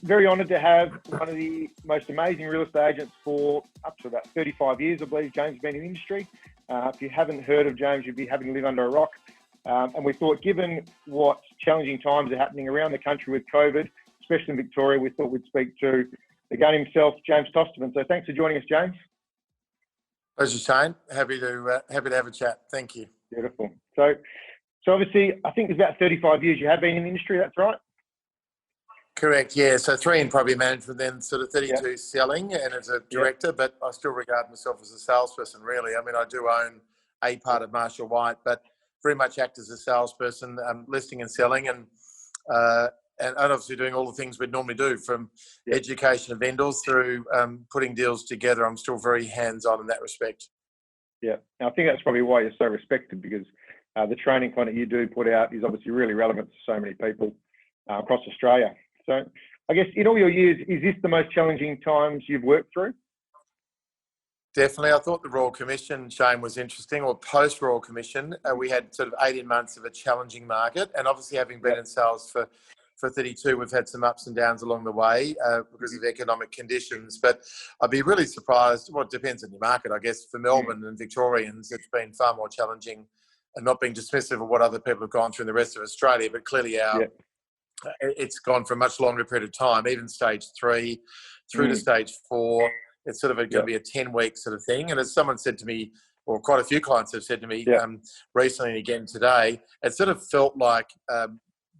very honoured to have one of the most amazing real estate agents for up to about 35 years, I believe James has been in the industry. If you haven't heard of James, you'd be having to live under a rock. And we thought, given what challenging times are happening around the country with COVID, especially in Victoria, we thought we'd speak to the gun himself, James Tostevin. So thanks for joining us, James. Pleasure, Shane. Happy to have a chat. Thank you. Beautiful. So obviously, I think it's about 35 years you have been in the industry. That's right. Correct. Yeah. So 3 in property management, then sort of 32 selling, and as a director. But I still regard myself as a salesperson. Really, I mean, I do own a part of Marshall White, but very much act as a salesperson, listing and selling, and obviously doing all the things we'd normally do, from education of vendors through putting deals together. I'm still very hands-on in that respect. Yeah, and I think that's probably why you're so respected, because the training content you do put out is obviously really relevant to so many people across Australia. So I guess in all your years, is this the most challenging times you've worked through? Definitely. I thought the Royal Commission, Shane, was interesting, or post-Royal Commission. We had sort of 18 months of a challenging market, and obviously having been in sales for 32, we've had some ups and downs along the way because of economic conditions. But I'd be really surprised. Well, it depends on your market, I guess. For Melbourne and Victorians, it's been far more challenging, and not being dismissive of what other people have gone through in the rest of Australia, but clearly it's gone for a much longer period of time, even stage 3 through to stage 4. It's sort of going to be a 10-week sort of thing. And as someone said to me, or quite a few clients have said to me recently and again today, it sort of felt like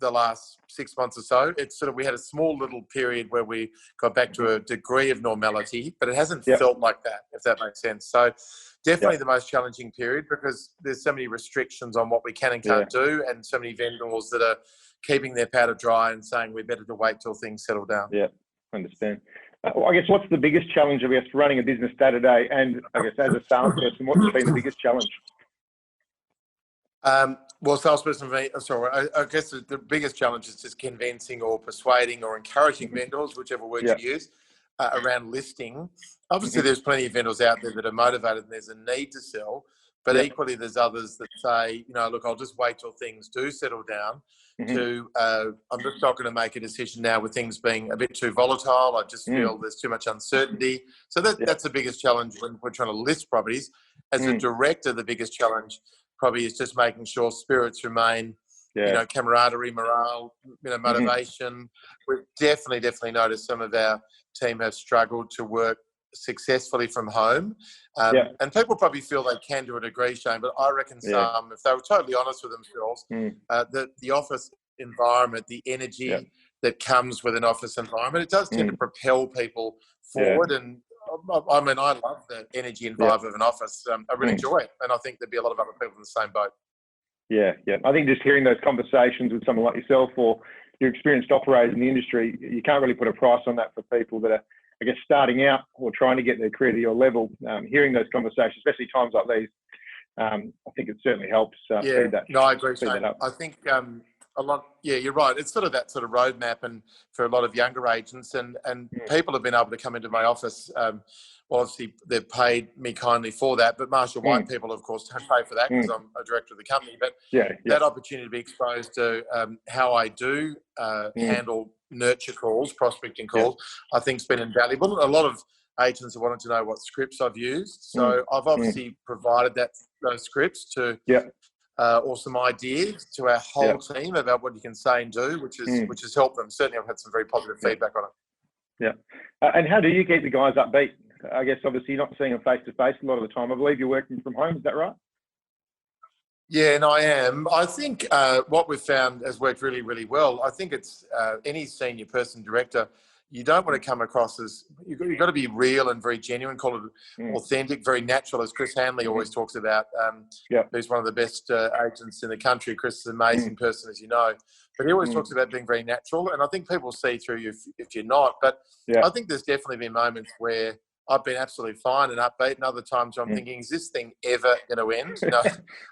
the last 6 months or so, it's sort of, we had a small little period where we got back to a degree of normality, but it hasn't felt like that, if that makes sense. So definitely the most challenging period, because there's so many restrictions on what we can and can't do, and so many vendors that are keeping their powder dry and saying we're better to wait till things settle down. Yeah, understand. I guess what's the biggest challenge, I guess, running a business day to day, and I guess as a salesperson, what's been the biggest challenge? Well, salesperson, I guess the biggest challenge is just convincing or persuading or encouraging vendors, whichever word you use, around listing. Obviously, there's plenty of vendors out there that are motivated and there's a need to sell, but equally there's others that say, look, I'll just wait till things do settle down. I'm just not going to make a decision now with things being a bit too volatile. I just feel there's too much uncertainty. So that's the biggest challenge when we're trying to list properties. As a director, the biggest challenge probably is just making sure spirits remain, camaraderie, morale, motivation. We've definitely noticed some of our team have struggled to work successfully from home. And people probably feel they can to a degree, Shane, but I reckon some, if they were totally honest with themselves, the office environment, the energy that comes with an office environment, it does tend to propel people forward. And I mean, I love the energy and vibe of an office. I really enjoy it. And I think there'd be a lot of other people in the same boat. Yeah. I think just hearing those conversations with someone like yourself or your experienced operators in the industry, you can't really put a price on that for people that are, I guess, starting out or trying to get their career to your level. Hearing those conversations, especially times like these, I think it certainly helps feed that. No, I agree, Shane. I think a lot. Yeah, you're right. It's sort of that sort of roadmap, and for a lot of younger agents and people have been able to come into my office. Well, obviously they've paid me kindly for that, but Marshall White people, of course, don't pay for that because I'm a director of the company. But that opportunity to be exposed to how I do handle nurture calls, prospecting calls, I think has been invaluable. A lot of agents have wanted to know what scripts I've used, so I've obviously provided those scripts to or some ideas to our whole team about what you can say and do, which has helped them. Certainly, I've had some very positive feedback on it. And how do you keep the guys upbeat? I guess obviously you're not seeing them face to face a lot of the time. I believe you're working from home. Is that right? Yeah, and I am. I think what we've found has worked really, really well. I think it's any senior person, director, you don't want to come across as, you've got to be real and very genuine, call it authentic, very natural, as Chris Hanley always talks about, who's one of the best agents in the country. Chris is an amazing person, as you know. But he always talks about being very natural, and I think people see through you if you're not. But I think there's definitely been moments where I've been absolutely fine and upbeat, and other times I'm thinking, is this thing ever going to end?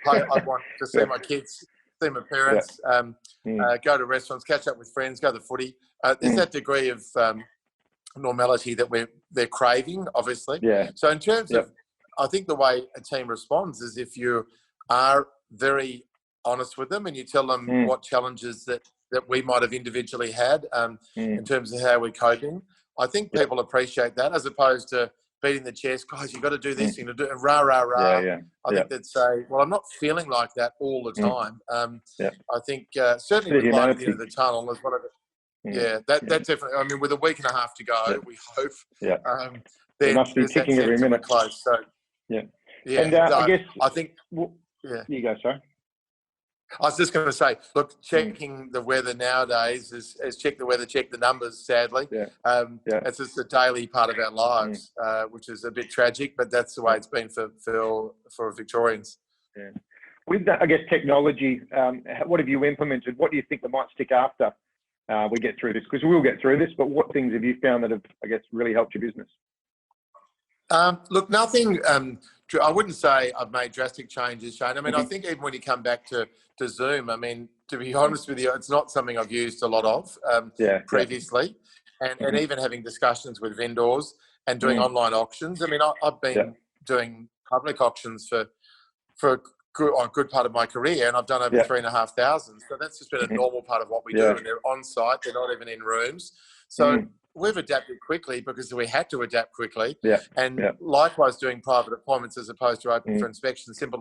I want to see my kids, see my parents, go to restaurants, catch up with friends, go to the footy. There's that degree of normality that they're craving, obviously. So in terms of, I think the way a team responds is if you are very honest with them and you tell them what challenges that we might have individually had in terms of how we're coping. I think people appreciate that as opposed to beating the chest, guys, you've got to do this, you've got to do it, rah, rah, rah. I think they'd say, well, I'm not feeling like that all the time. I think certainly with light at the end of the tunnel is one of the, that definitely, I mean, with a week and a half to go, we hope, They must be ticking every minute. Close, so, and I guess, I think, you go, sorry. I was just going to say, look, checking the weather nowadays is check the weather, check the numbers, sadly. It's just a daily part of our lives, which is a bit tragic, but that's the way it's been for Victorians. With that, I guess, technology, what have you implemented? What do you think that might stick after we get through this? Because we'll get through this, but what things have you found that have, I guess, really helped your business? Look, nothing. I wouldn't say I've made drastic changes, Shane. I mean, I think even when you come back to Zoom, I mean, to be honest with you, it's not something I've used a lot of previously. And even having discussions with vendors and doing online auctions. I mean, I've been doing public auctions for a good part of my career, and I've done over 3,500. So that's just been a normal part of what we do. And they're on site; they're not even in rooms. So we've adapted quickly because we had to adapt quickly. And likewise, doing private appointments as opposed to open for inspection, simple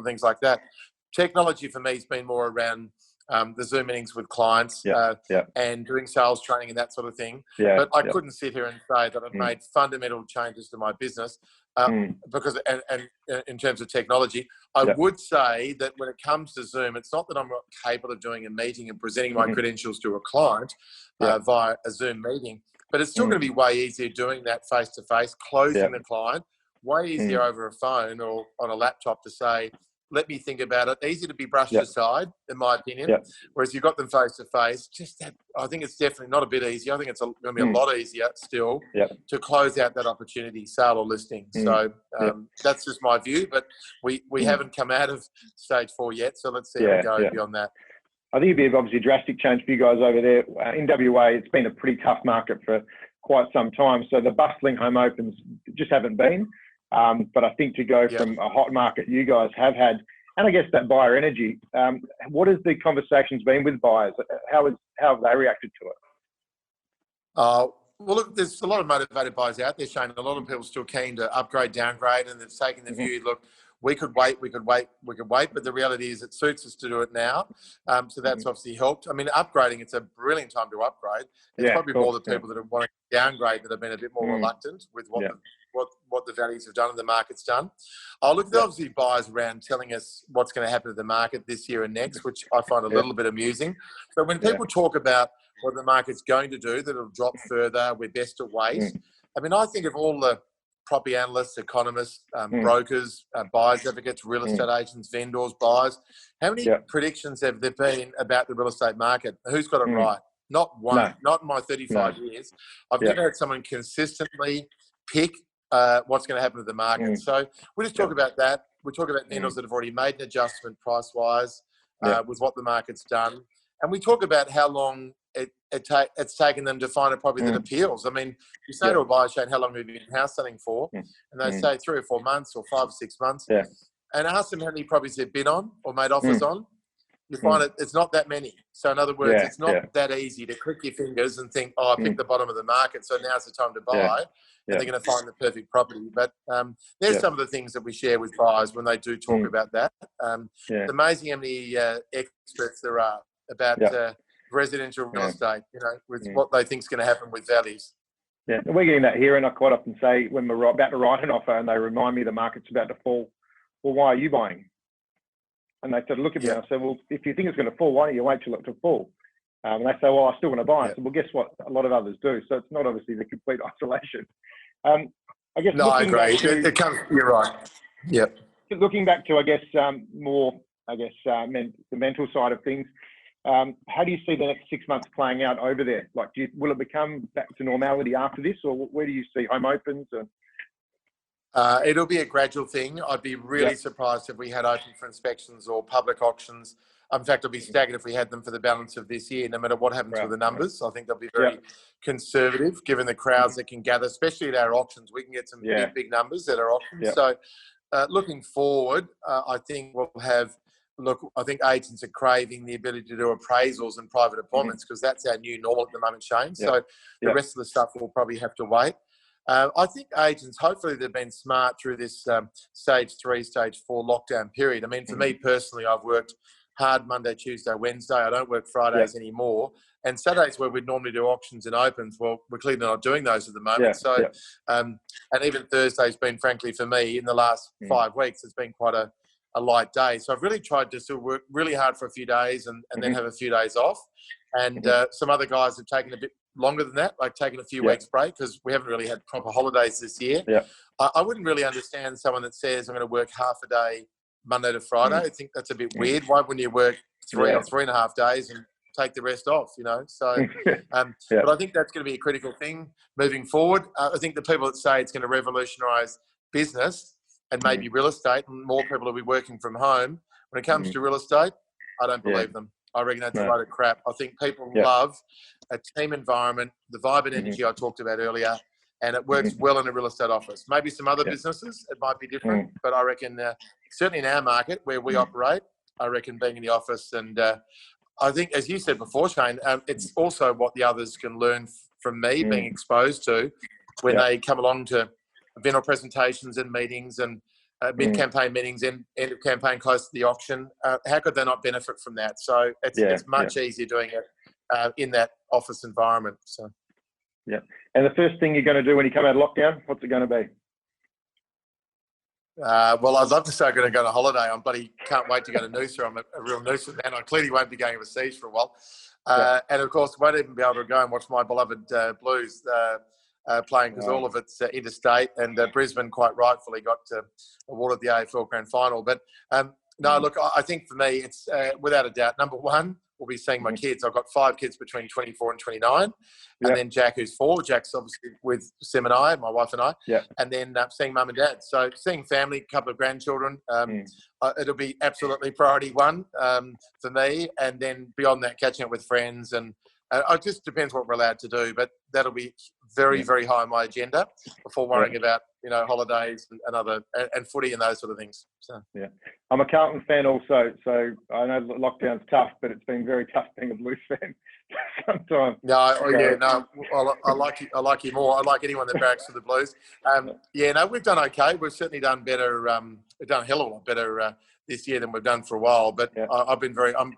things like that. Technology for me has been more around the Zoom meetings with clients and doing sales training and that sort of thing. But I couldn't sit here and say that I've made fundamental changes to my business because, and in terms of technology, I would say that when it comes to Zoom, it's not that I'm not capable of doing a meeting and presenting my credentials to a client via a Zoom meeting, but it's still going to be way easier doing that face-to-face, closing the client, way easier over a phone or on a laptop to say, let me think about it. Easy to be brushed aside, in my opinion. Whereas you've got them face to face, just that. I think it's definitely not a bit easier. I think it's going to be a lot easier still to close out that opportunity, sale or listing. So that's just my view. But we haven't come out of stage 4 yet. So let's see how we go beyond that. I think it'd be obviously a drastic change for you guys over there. In WA, it's been a pretty tough market for quite some time. So the bustling home opens just haven't been. But I think to go from a hot market you guys have had, and I guess that buyer energy, what has the conversations been with buyers? How have they reacted to it? Well, look, there's a lot of motivated buyers out there, Shane. A lot of people still keen to upgrade, downgrade, and they've taken the view, look, we could wait, but the reality is it suits us to do it now. So that's obviously helped. I mean, upgrading, it's a brilliant time to upgrade. It's probably more the people that have wanted to downgrade that have been a bit more reluctant with what the values have done and the market's done. Look, there's obviously buyers around telling us what's going to happen to the market this year and next, which I find a little bit amusing. So when people talk about what the market's going to do, that it'll drop further, we're best to wait. I mean, I think of all the property analysts, economists, brokers, buyers advocates, real estate agents, vendors, buyers. How many predictions have there been about the real estate market? Who's got it right? Not one. Not in my 35 years. I've never had someone consistently pick what's going to happen to the market. So we just talk about that. We talk about vendors that have already made an adjustment price-wise with what the market's done. And we talk about how long it's taken them to find a property that appeals. I mean, you say to a buyer, Shane, how long have you been house selling for? And they say 3 or 4 months or 5 or 6 months. And ask them how many properties they've been on or made offers on. You find it's not that many. So in other words, it's not that easy to click your fingers and think, I picked the bottom of the market, so now's the time to buy. And they're going to find the perfect property. But there's some of the things that we share with buyers when they do talk about that. It's amazing how many experts there are about residential real estate, with what they think is going to happen with values. Yeah, we're getting that here, and I quite often say when we're about to write an offer and they remind me the market's about to fall, well, why are you buying? And they sort of look at me and I say, well, if you think it's going to fall, why don't you wait till it to fall? And they say, well, I still want to buy it. I said, well, guess what? A lot of others do. So it's not obviously the complete isolation. I guess. No, I agree. You're right. Yep. Looking back to, I guess, more, the mental side of things. How do you see the next 6 months playing out over there? Like, will it become back to normality after this, or where do you see home opens? It'll be a gradual thing. I'd be really surprised if we had open for inspections or public auctions. In fact, I'd be staggered if we had them for the balance of this year, no matter what happens with the numbers. I think they'll be very conservative, given the crowds that can gather, especially at our auctions. We can get some big numbers at our auctions. So looking forward, I think we'll have look, I think agents are craving the ability to do appraisals and private appointments because that's our new normal at the moment, Shane. So the rest of the stuff will probably have to wait. I think agents, hopefully they've been smart through this stage 3, stage 4 lockdown period. I mean, for me personally, I've worked hard Monday, Tuesday, Wednesday. I don't work Fridays anymore. And Saturdays where we'd normally do auctions and opens, well, we're clearly not doing those at the moment. And even Thursday's been, frankly, for me, in the last 5 weeks, it's been quite a light day. So I've really tried to still work really hard for a few days and then have a few days off. And some other guys have taken a bit longer than that, like taking a few weeks break because we haven't really had proper holidays this year. I wouldn't really understand someone that says I'm going to work half a day Monday to Friday. I think that's a bit weird. Why wouldn't you work 3 or 3.5 days and take the rest off, you know? So, but I think that's going to be a critical thing moving forward. I think the people that say it's going to revolutionise business and maybe real estate and more people will be working from home, when it comes to real estate, I don't believe them. I reckon that's a load of crap. I think people love a team environment, the vibe and energy I talked about earlier, and it works well in a real estate office. Maybe some other businesses, it might be different, but I reckon certainly in our market where we operate, I reckon being in the office and I think, as you said before, Shane, it's also what the others can learn from me being exposed to when they come along to vendor presentations and meetings and mid-campaign meetings and end of campaign close to the auction. How could they not benefit from that? So it's much easier doing it in that office environment. So And the first thing you're going to do when you come out of lockdown, what's it going to be? Well, I'd love to say I'm going to go on a holiday. I bloody can't wait to go to Noosa. I'm a real Noosa man. I clearly won't be going overseas for a while. And, of course, won't even be able to go and watch my beloved Blues playing because all of it's interstate. And Brisbane, quite rightfully, got awarded the AFL Grand Final. But, no, look, I think for me, it's without a doubt, number one, we'll be seeing my kids. I've got 5 kids between 24 and 29. And then Jack, who's 4. Jack's obviously with Sim and I, my wife and I. And then seeing mum and dad. So seeing family, a couple of grandchildren, it'll be absolutely priority 1 for me. And then beyond that, catching up with friends. And it just depends what we're allowed to do. But that'll be very, very high on my agenda before worrying about, you know, holidays and footy and those sort of things. So I'm a Carlton fan also, so I know lockdown's tough, but it's been very tough being a Blues fan sometimes. I like you more. I like anyone that barracks for the Blues. We've done okay. We've certainly done better. We've done a hell of a lot better this year than we've done for a while. But I'm a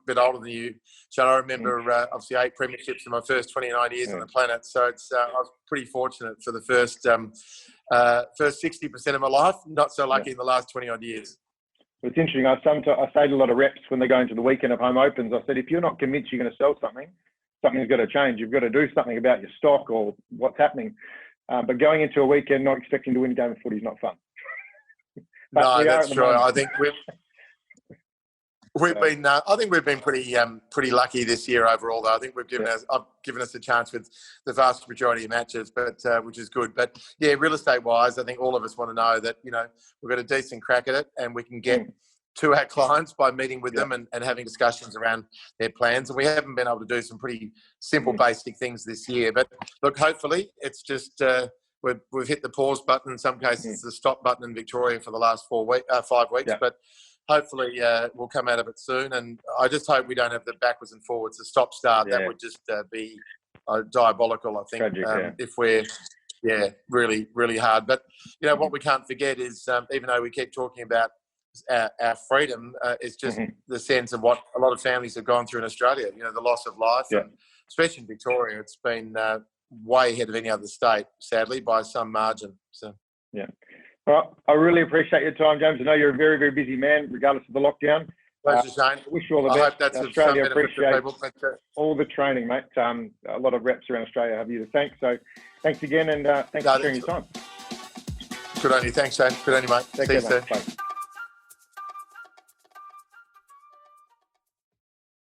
bit older than you, Sean. I remember obviously 8 premierships in my first 29 years on the planet. So it's I was pretty fortunate for the first 60% of my life. Not so lucky in the last 20 odd years. It's interesting. I say to a lot of reps when they go into the weekend of home opens, I said, if you're not convinced you're going to sell something, something's got to change. You've got to do something about your stock or what's happening. But going into a weekend not expecting to win a game of footy is not fun. No, that's true. I think we've been pretty lucky this year overall. Though I think I've given us a chance with the vast majority of matches, but which is good. But yeah, real estate wise, I think all of us want to know that we've got a decent crack at it, and we can get to our clients by meeting with them and having discussions around their plans. And we haven't been able to do some pretty simple, basic things this year. But look, hopefully, it's just we've hit the pause button. In some cases, it's the stop button in Victoria for the last 5 weeks. But hopefully we'll come out of it soon. And I just hope we don't have the backwards and forwards, the stop-start. That would just be diabolical, I think, tragic, if we're really, really hard. But, what we can't forget is even though we keep talking about our freedom, it's just the sense of what a lot of families have gone through in Australia, the loss of life. And especially in Victoria, it's been way ahead of any other state, sadly, by some margin. So, Well, I really appreciate your time, James. I know you're a very, very busy man, regardless of the lockdown. Pleasure, Shane. Wish you all the best. I hope that's Australia of some benefit to people. All the training, mate. A lot of reps around Australia have you to thank. So thanks again, and thanks for sharing your time. Good on you. Thanks, Shane. Good on you, mate. See you soon. Bye.